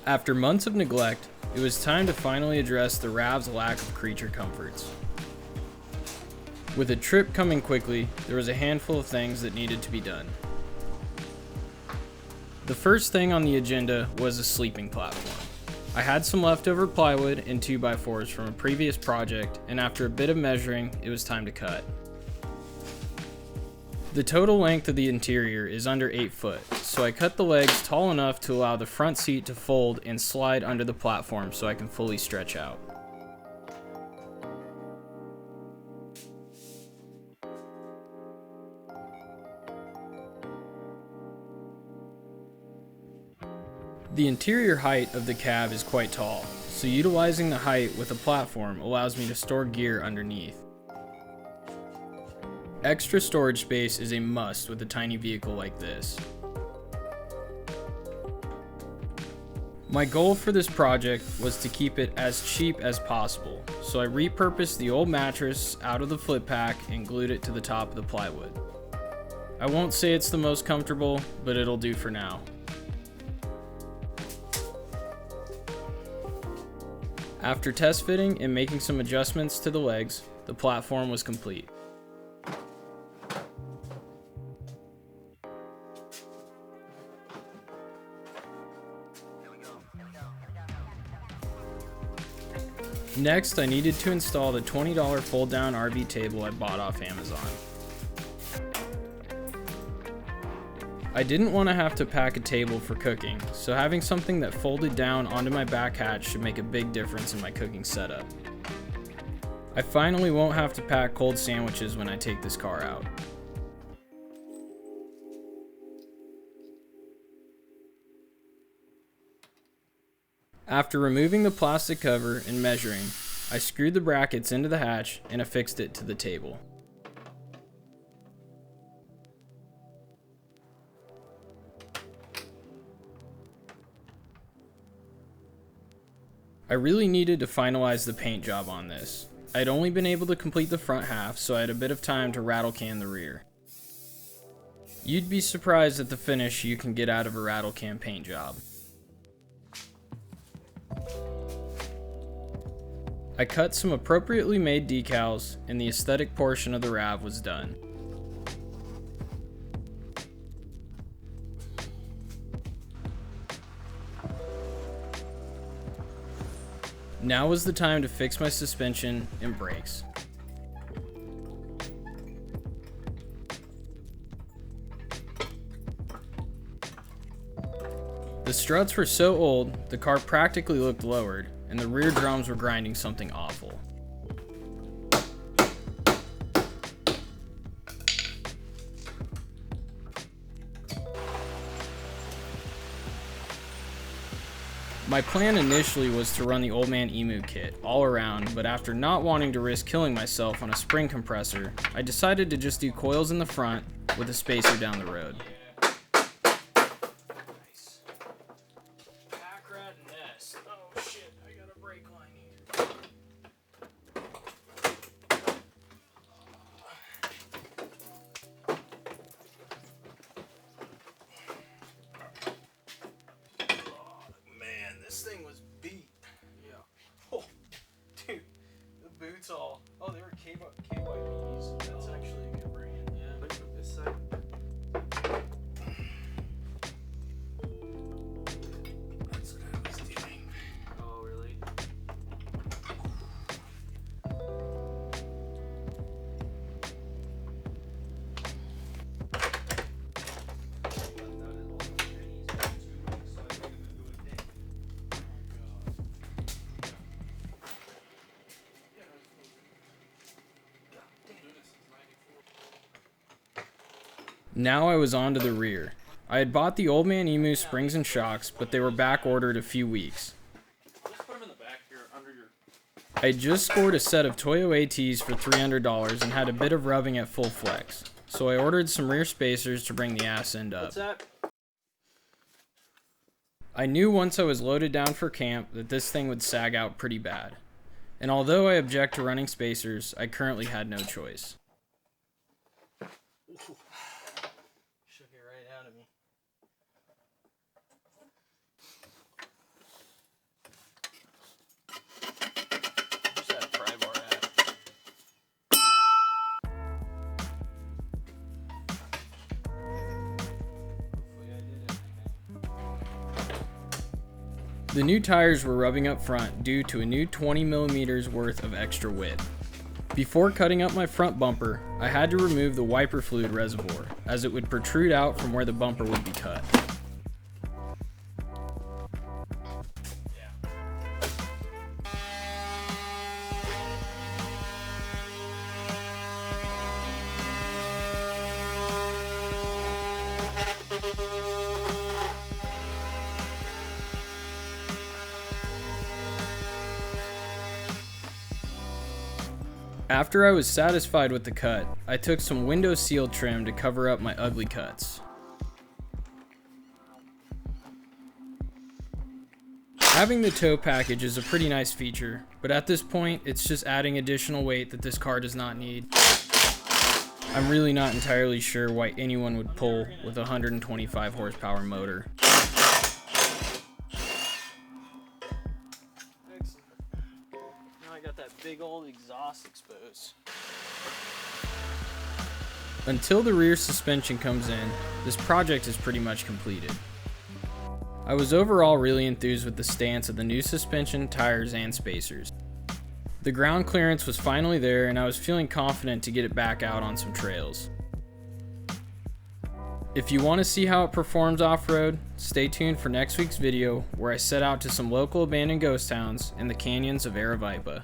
After months of neglect, it was time to finally address the Rav's lack of creature comforts. With a trip coming quickly, there was a handful of things that needed to be done. The first thing on the agenda was a sleeping platform. I had some leftover plywood and 2x4s from a previous project, and after a bit of measuring, it was time to cut. The total length of the interior is under 8 foot, so I cut the legs tall enough to allow the front seat to fold and slide under the platform so I can fully stretch out. The interior height of the cab is quite tall, so utilizing the height with a platform allows me to store gear underneath. Extra storage space is a must with a tiny vehicle like this. My goal for this project was to keep it as cheap as possible, so I repurposed the old mattress out of the flip pack and glued it to the top of the plywood. I won't say it's the most comfortable, but it'll do for now. After test fitting and making some adjustments to the legs, the platform was complete. Next, I needed to install the $20 fold-down RV table I bought off Amazon. I didn't want to have to pack a table for cooking, so having something that folded down onto my back hatch should make a big difference in my cooking setup. I finally won't have to pack cold sandwiches when I take this car out. After removing the plastic cover and measuring, I screwed the brackets into the hatch and affixed it to the table. I really needed to finalize the paint job on this. I'd only been able to complete the front half, so I had a bit of time to rattle can the rear. You'd be surprised at the finish you can get out of a rattle can paint job. I cut some appropriately made decals, and the aesthetic portion of the Rav was done. Now was the time to fix my suspension and brakes. The struts were so old, the car practically looked lowered, and the rear drums were grinding something awful. My plan initially was to run the Old Man Emu kit all around, but after not wanting to risk killing myself on a spring compressor, I decided to just do coils in the front with a spacer down the road. This thing was beat. Yeah. Oh, dude, the boots all. Oh, they were KYPs. That's actually a good brand. Yeah. Look at this side. That's what I was doing. Oh, really? Now I was on to the rear. I had bought the Old Man Emu springs and shocks, but they were back ordered a few weeks. I just scored a set of Toyo ATs for $300 and had a bit of rubbing at full flex, so I ordered some rear spacers to bring the ass end up. What's that? I knew once I was loaded down for camp that this thing would sag out pretty bad, and although I object to running spacers, I currently had no choice. Shook it right out of me. The new tires were rubbing up front due to a new 20mm worth of extra width. Before cutting up my front bumper, I had to remove the wiper fluid reservoir, as it would protrude out from where the bumper would be cut. After I was satisfied with the cut, I took some window seal trim to cover up my ugly cuts. Having the tow package is a pretty nice feature, but at this point it's just adding additional weight that this car does not need. I'm really not entirely sure why anyone would pull with a 125 horsepower motor. Big old exhaust exposed. Until the rear suspension comes in, this project is pretty much completed. I was overall really enthused with the stance of the new suspension, tires, and spacers. The ground clearance was finally there and I was feeling confident to get it back out on some trails. If you want to see how it performs off-road, stay tuned for next week's video where I set out to some local abandoned ghost towns in the canyons of Aravaipa.